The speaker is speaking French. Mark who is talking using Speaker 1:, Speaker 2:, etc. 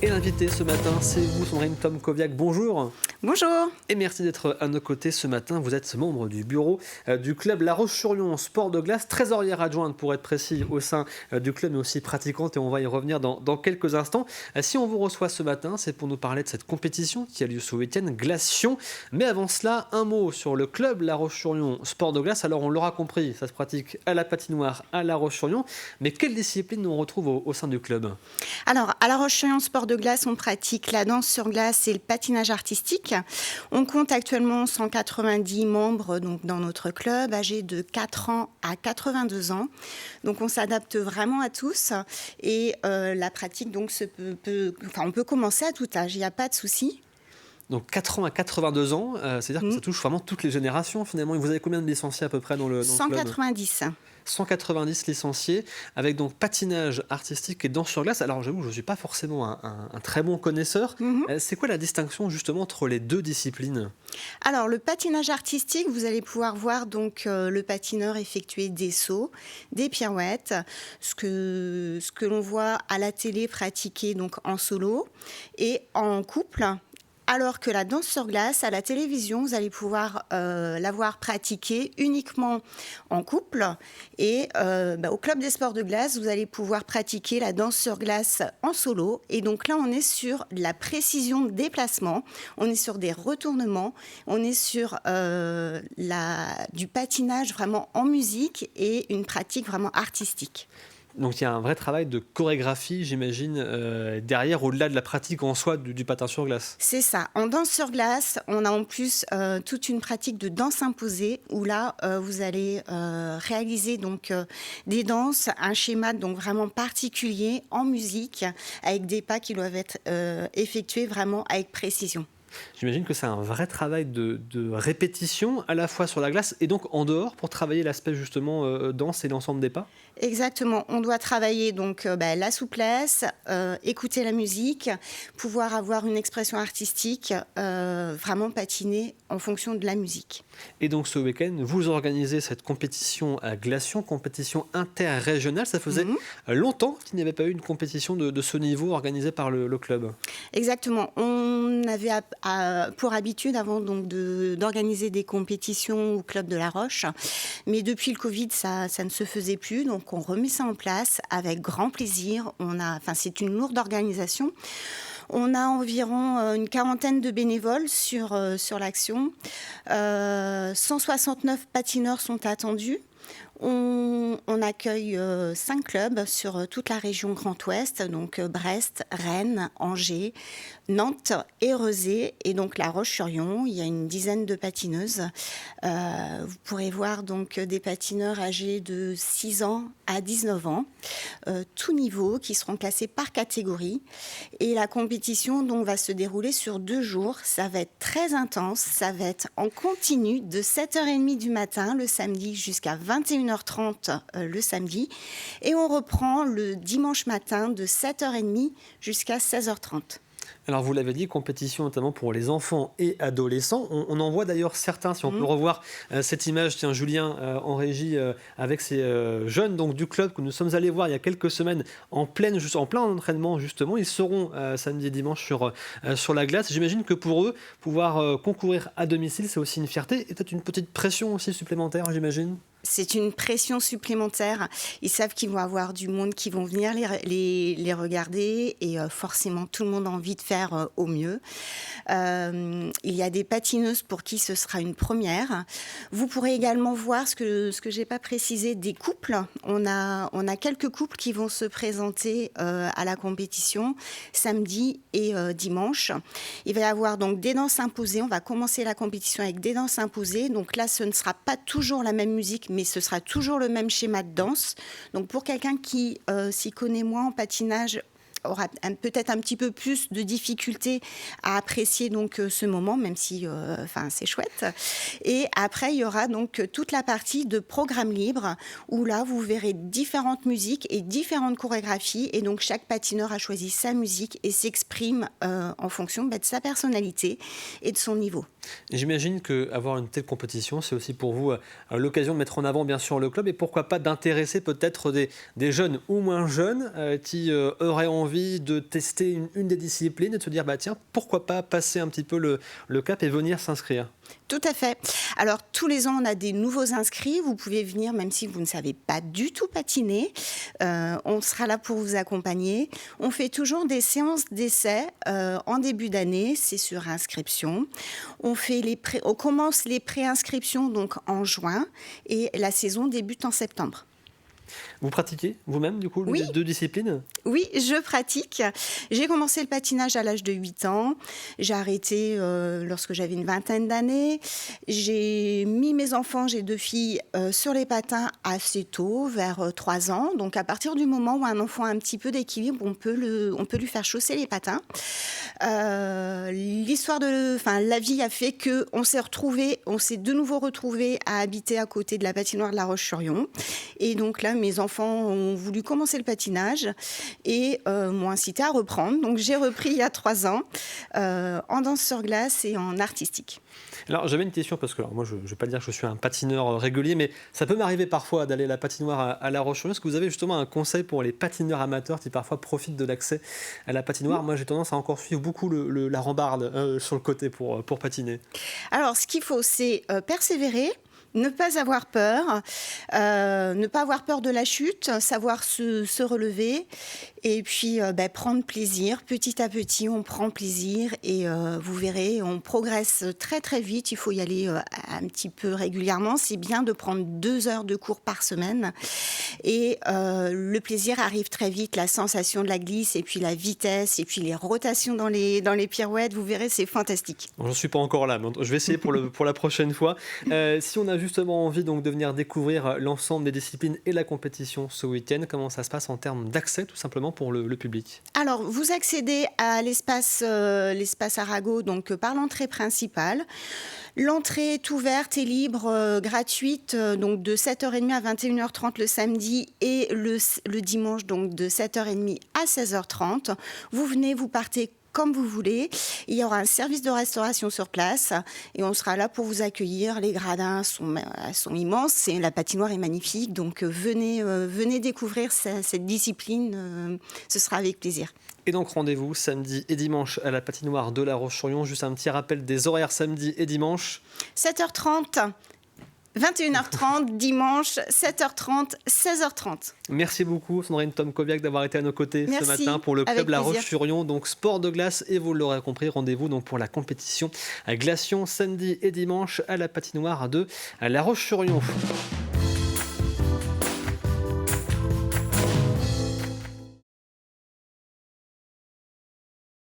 Speaker 1: Et l'invité ce matin, c'est vous, Sandrine Tomkoviak. Bonjour.
Speaker 2: Bonjour.
Speaker 1: Et merci d'être à nos côtés ce matin. Vous êtes membre du bureau du club La Roche-sur-Yon sport de glace, trésorière adjointe pour être précis au sein du club, mais aussi pratiquante, et on va y revenir dans quelques instants. Si on vous reçoit ce matin, c'est pour nous parler de cette compétition qui a lieu ce week-end, Glacion. Mais avant cela, un mot sur le club La Roche-sur-Yon sport de glace. Alors on l'aura compris, ça se pratique à la patinoire à La Roche-sur-Yon. Mais quelle discipline on retrouve au sein du club ?
Speaker 2: Alors, à La Roche-sur-Yon sport de glace, on pratique la danse sur glace et le patinage artistique. On compte actuellement 190 membres donc, dans notre club, âgés de 4 ans à 82 ans. Donc on s'adapte vraiment à tous et la pratique donc, on peut commencer à tout âge, il n'y a pas de souci.
Speaker 1: Donc 4 ans à 82 ans, c'est-à-dire que ça touche vraiment toutes les générations finalement. Et vous avez combien de licenciés à peu près dans le club ?
Speaker 2: 190.
Speaker 1: 190 licenciés, avec donc patinage artistique et danse sur glace. Alors j'avoue, je ne suis pas forcément un très bon connaisseur. C'est quoi la distinction justement entre les deux disciplines ?
Speaker 2: Alors le patinage artistique, vous allez pouvoir voir donc le patineur effectuer des sauts, des pirouettes, ce que l'on voit à la télé pratiquer donc en solo et en couple. Alors que la danse sur glace, à la télévision, vous allez pouvoir la voir pratiquer uniquement en couple. Et au club des sports de glace, vous allez pouvoir pratiquer la danse sur glace en solo. Et donc là, on est sur la précision de déplacement, on est sur des retournements, on est sur du patinage vraiment en musique et une pratique vraiment artistique.
Speaker 1: Donc il y a un vrai travail de chorégraphie, j'imagine, derrière, au-delà de la pratique en soi du patin sur glace.
Speaker 2: C'est ça. En danse sur glace, on a en plus toute une pratique de danse imposée où là, vous allez réaliser donc des danses, un schéma donc vraiment particulier en musique avec des pas qui doivent être effectués vraiment avec précision.
Speaker 1: J'imagine que c'est un vrai travail de répétition, à la fois sur la glace et donc en dehors, pour travailler l'aspect justement danse et l'ensemble des pas.
Speaker 2: Exactement. On doit travailler donc la souplesse, écouter la musique, pouvoir avoir une expression artistique, vraiment patiner en fonction de la musique.
Speaker 1: Et donc ce week-end, vous organisez cette compétition à Glacion, compétition interrégionale. Ça faisait longtemps qu'il n'y avait pas eu une compétition de ce niveau organisée par le club.
Speaker 2: Exactement. On avait pour habitude avant donc d'organiser des compétitions au club de La Roche, mais depuis le Covid, ça ne se faisait plus. Donc on remet ça en place avec grand plaisir. C'est une lourde organisation. On a environ une quarantaine de bénévoles sur l'action. 169 patineurs sont attendus. On accueille 5 clubs sur toute la région Grand Ouest, donc Brest, Rennes, Angers, Nantes et Rezé, et donc La Roche-sur-Yon. Il y a une dizaine de patineuses. Vous pourrez voir donc des patineurs âgés de 6 ans à 19 ans, tout niveau, qui seront classés par catégorie. Et la compétition donc, va se dérouler sur 2 jours. Ça va être très intense, ça va être en continu de 7h30 du matin le samedi jusqu'à 21h30 le samedi. Et on reprend le dimanche matin de 7h30 jusqu'à 16h30.
Speaker 1: Alors vous l'avez dit, compétition notamment pour les enfants et adolescents. On en voit d'ailleurs certains, si on peut revoir cette image, tiens Julien en régie avec ces jeunes donc, du club que nous sommes allés voir il y a quelques semaines en plein entraînement justement. Ils seront samedi et dimanche sur la glace. J'imagine que pour eux, pouvoir concourir à domicile, c'est aussi une fierté et peut-être une petite pression aussi supplémentaire, j'imagine.
Speaker 2: C'est une pression supplémentaire. Ils savent qu'ils vont avoir du monde qui vont venir les regarder et forcément tout le monde a envie de faire au mieux. Il y a des patineuses pour qui ce sera une première. Vous pourrez également voir ce que j'ai pas précisé des couples. On a quelques couples qui vont se présenter à la compétition samedi et dimanche. Il va y avoir donc des danses imposées. On va commencer la compétition avec des danses imposées. Donc là, ce ne sera pas toujours la même musique, mais ce sera toujours le même schéma de danse. Donc pour quelqu'un qui s'y connaît moins en patinage, aura peut-être un petit peu plus de difficulté à apprécier donc ce moment, même si c'est chouette. Et après, il y aura donc toute la partie de programme libre, où là, vous verrez différentes musiques et différentes chorégraphies. Et donc, chaque patineur a choisi sa musique et s'exprime en fonction de sa personnalité et de son niveau.
Speaker 1: J'imagine qu'avoir une telle compétition, c'est aussi pour vous l'occasion de mettre en avant bien sûr le club et pourquoi pas d'intéresser peut-être des jeunes ou moins jeunes qui auraient envie envie de tester une des disciplines et de se dire, bah tiens, pourquoi pas passer un petit peu le cap et venir s'inscrire?
Speaker 2: Tout à fait. Alors, tous les ans, on a des nouveaux inscrits. Vous pouvez venir, même si vous ne savez pas du tout patiner. On sera là pour vous accompagner. On fait toujours des séances d'essai en début d'année. C'est sur inscription. On commence les préinscriptions donc en juin et la saison débute en septembre.
Speaker 1: Vous pratiquez vous-même, du coup,
Speaker 2: Oui.
Speaker 1: les deux disciplines?
Speaker 2: Oui, je pratique. J'ai commencé le patinage à l'âge de 8 ans. J'ai arrêté lorsque j'avais une vingtaine d'années. J'ai mis mes enfants, j'ai 2 filles, sur les patins assez tôt, vers 3 ans. Donc à partir du moment où un enfant a un petit peu d'équilibre, on peut lui faire chausser les patins. La vie a fait qu'on s'est de nouveau retrouvés à habiter à côté de la patinoire de La Roche-sur-Yon. Et donc là, mes enfants ont voulu commencer le patinage et m'ont incité à reprendre. Donc j'ai repris il y a 3 ans en danse sur glace et en artistique.
Speaker 1: Alors j'avais une question parce que alors, moi je ne vais pas dire que je suis un patineur régulier, mais ça peut m'arriver parfois d'aller à la patinoire à La Roche-sur-Yon. Est-ce que vous avez justement un conseil pour les patineurs amateurs qui parfois profitent de l'accès à la patinoire? Moi j'ai tendance à encore suivre beaucoup la rambarde sur le côté pour patiner.
Speaker 2: Alors ce qu'il faut, c'est persévérer. Ne pas avoir peur, de la chute, savoir se relever et puis prendre plaisir. Petit à petit, on prend plaisir et vous verrez, on progresse très très vite. Il faut y aller un petit peu régulièrement. C'est bien de prendre 2 heures de cours par semaine et le plaisir arrive très vite. La sensation de la glisse et puis la vitesse et puis les rotations dans les pirouettes, vous verrez, c'est fantastique.
Speaker 1: Bon, j'en suis pas encore là, mais je vais essayer pour la prochaine fois. Si on a justement envie donc de venir découvrir l'ensemble des disciplines et la compétition ce week-end, comment ça se passe en termes d'accès tout simplement pour le public?
Speaker 2: Alors, vous accédez à l'espace Arago donc par l'entrée principale. L'entrée est ouverte et libre, gratuite, donc de 7h30 à 21h30 le samedi et le dimanche donc de 7h30 à 16h30. Vous venez, vous partez comme vous voulez. Il y aura un service de restauration sur place et on sera là pour vous accueillir. Les gradins sont immenses et la patinoire est magnifique. Donc venez découvrir cette discipline. Ce sera avec plaisir.
Speaker 1: Et donc rendez-vous samedi et dimanche à la patinoire de La Roche-sur-Yon. Juste un petit rappel des horaires samedi et dimanche.
Speaker 2: 7h30. 21h30, dimanche, 7h30, 16h30.
Speaker 1: Merci beaucoup Sandrine Tomkoviak d'avoir été à nos côtés ce matin pour le club
Speaker 2: avec
Speaker 1: La
Speaker 2: plaisir.
Speaker 1: Roche-sur-Yon, donc sport de glace et vous l'aurez compris, rendez-vous donc pour la compétition à Glacion samedi et dimanche à la patinoire de La Roche-sur-Yon.